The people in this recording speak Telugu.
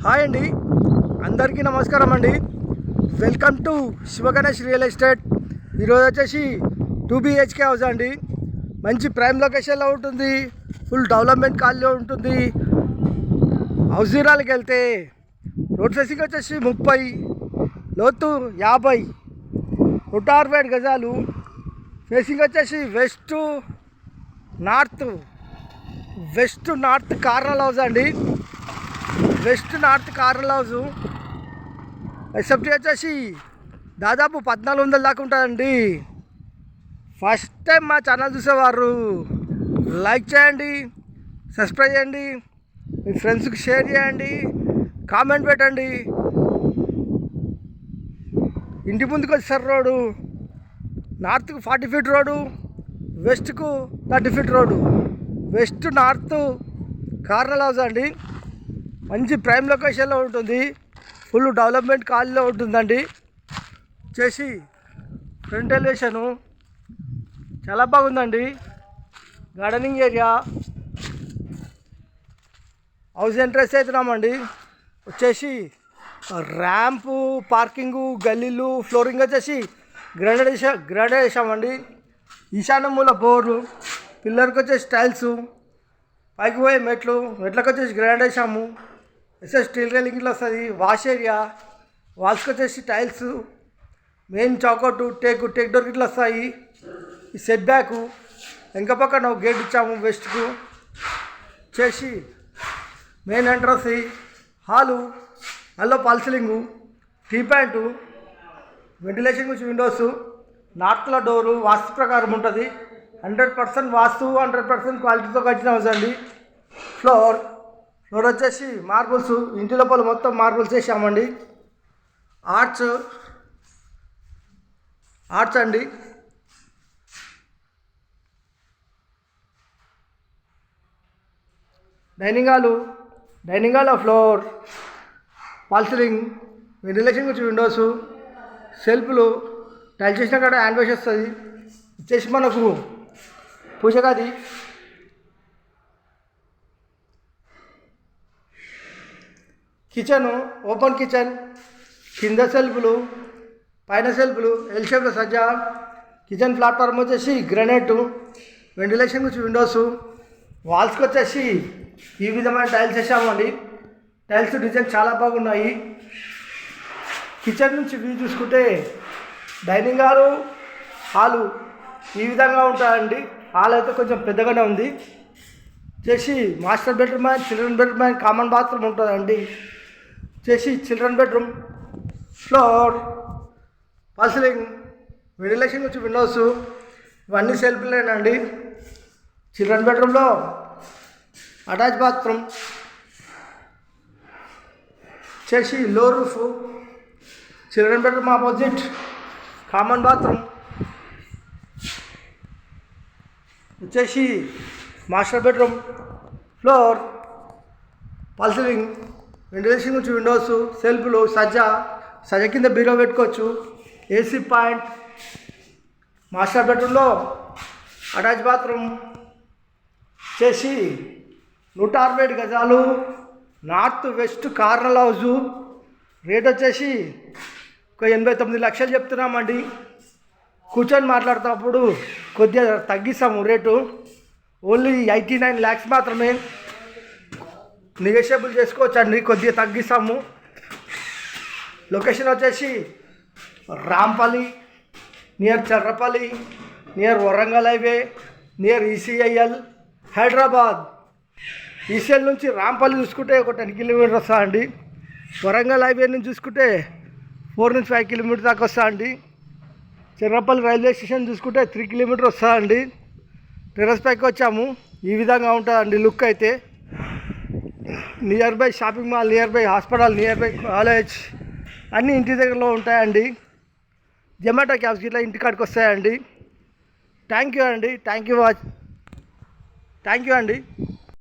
హాయ్ అండి, అందరికీ నమస్కారం అండి. Welcome to Sivaganesh real estate. ఈరోజు వచ్చేసి 2 BHK హౌస్ అండి. మంచి ప్రైమ్ లొకేషన్లో ఉంటుంది, ఫుల్ డెవలప్మెంట్ కాల్లో ఉంటుంది. హౌస్ వివరాలకు వెళ్తే రోడ్ ఫేసింగ్ వచ్చేసి 30, లోతు 50, 160 గజాలు. ఫేసింగ్ వచ్చేసి వెస్ట్ నార్త్ కార్నర్ హౌస్ అండి. West north corner house SFT వచ్చేసి దాదాపు 1400 దాకా ఉంటుందండి. ఫస్ట్ టైం మా ఛానల్ చూసేవారు లైక్ చేయండి, సబ్స్క్రైబ్ చేయండి, మీ ఫ్రెండ్స్కి షేర్ చేయండి, కామెంట్ పెట్టండి. ఇంటి ముందుకు వచ్చేసారు రోడ్డు, నార్త్కు 40 ఫీట్ రోడ్డు, వెస్ట్కు 30 feet road. West north corner house అండి. మంచి ప్రైమ్ లొకేషన్లో ఉంటుంది, ఫుల్ డెవలప్మెంట్ కాల్లో ఉంటుందండి. చేసి ఫ్రంట్ ఎలివేషను చాలా బాగుందండి. Gardening area. హౌస్ ఎంట్రెన్స్ అవుతున్నామండి. వచ్చేసి ర్యాంపు, పార్కింగు, గల్లీలు, ఫ్లోరింగ్ వచ్చేసి గ్రానైట్ వేసామండి. ఈశాన్య మూల బోర్లు, పిల్లర్కి వచ్చేసి టైల్స్, పైకి పోయే మెట్లకు వచ్చేసి గ్రానైట్ వేసాము. స్టీల్ రైలింగ్ ఇట్లా వస్తుంది. వాష్ ఏరియా, వాల్స్కి వచ్చేసి టైల్స్, మెయిన్ చౌకౌట్, టేక్ డోర్ ఇట్లా వస్తాయి. ఈ సెట్ బ్యాకు వెనక పక్కన ఒక గేట్ ఇచ్చాము వెస్ట్కు. చేసి మెయిన్ ఎంట్రన్స్, హాలు, హాల్లో ఫాల్ సీలింగు, టీ ప్యాంటు, వెంటిలేషన్ గురించి విండోస్, నార్త్లో డోరు వాస్తు ప్రకారం ఉంటుంది. 100% వాస్తు, 100% క్వాలిటీతో కట్టిన హౌస్ అండి. ఫ్లోర్ వచ్చేసి మార్బుల్స్, ఇంటి లోపల మొత్తం మార్బుల్స్ వేసామండి. ఆర్చ్ అండి. Dining hall floor, fall ceiling, ventilation గురించి విండోస్, సెల్ఫ్లు, టైల్స్ చేసిన కాడ హ్యాండ్ వాష్ వస్తుంది. వచ్చేసి మనకు పూజ గది, కిచెను, ఓపెన్ కిచెన్, కింద సెల్ఫ్లు, పైన సెల్ఫ్లు, ఎల్ షేప్లో సజ్జా. కిచెన్ ప్లాట్ఫామ్ వచ్చేసి గ్రానైట్, వెంటిలేషన్ గురించి విండోస్. వాల్స్కి వచ్చేసి ఈ విధమైన టైల్స్ వేసామండి. టైల్స్ డిజైన్ చాలా బాగున్నాయి. కిచెన్ నుంచి వ్యూ చూసుకుంటే డైనింగ్ హాలు ఈ విధంగా ఉంటాయండి. హాల్ అయితే కొంచెం పెద్దగానే ఉంది. చేసి master bedroom and children bedroom and common bathroom ఉంటుందండి. చేసి children bedroom, floor, fall ceiling, ventilation వచ్చి విండోస్, ఇవన్నీ సెల్ఫ్లేనండి. చిల్డ్రన్ బెడ్రూమ్లో అటాచ్ బాత్రూమ్. చేసి లో roof, children bedroom opposite common bathroom. వచ్చేసి master bedroom, floor, fall ceiling, ventilation నుంచి విండోస్, సెల్ఫ్లు, సజ్జ కింద బీరో పెట్టుకోవచ్చు. AC point. మాస్టర్ బెడ్రూమ్లో అటాచ్ బాత్రూమ్. చేసి 160 గజాలు, north west corner house. Rate వచ్చేసి ఒక 89 లక్షలు చెప్తున్నామండి. కూర్చొని మాట్లాడుతున్నప్పుడు కొద్దిగా తగ్గిస్తాము రేటు. ఓన్లీ 89 lakhs మాత్రమే. నెగోషియబుల్ చేసుకోవచ్చు అండి, కొద్దిగా తగ్గిస్తాము. లొకేషన్ వచ్చేసి Rampalli, near Cherlapalli, near Warangal highway, near ECIL, Hyderabad. ECIL నుంచి రాంపల్లి చూసుకుంటే ఒక 10 కిలోమీటర్ వస్తా అండి. వరంగల్ హైవే నుంచి చూసుకుంటే 4 నుంచి 5 కిలోమీటర్ దాకా వస్తా అండి. చర్రపల్లి రైల్వే స్టేషన్ చూసుకుంటే 3 కిలోమీటర్ వస్తా అండి. టెర్రస్ పైకి వచ్చాము. ఈ విధంగా ఉంటుందండి లుక్ అయితే. Near by shopping mall, near by hospital, near by college అన్నీ ఇంటి దగ్గరలో ఉంటాయండి. జొమాటో క్యాబ్స్ ఇట్లా ఇంటికాడికి వస్తాయండి. థ్యాంక్ యూ అండి.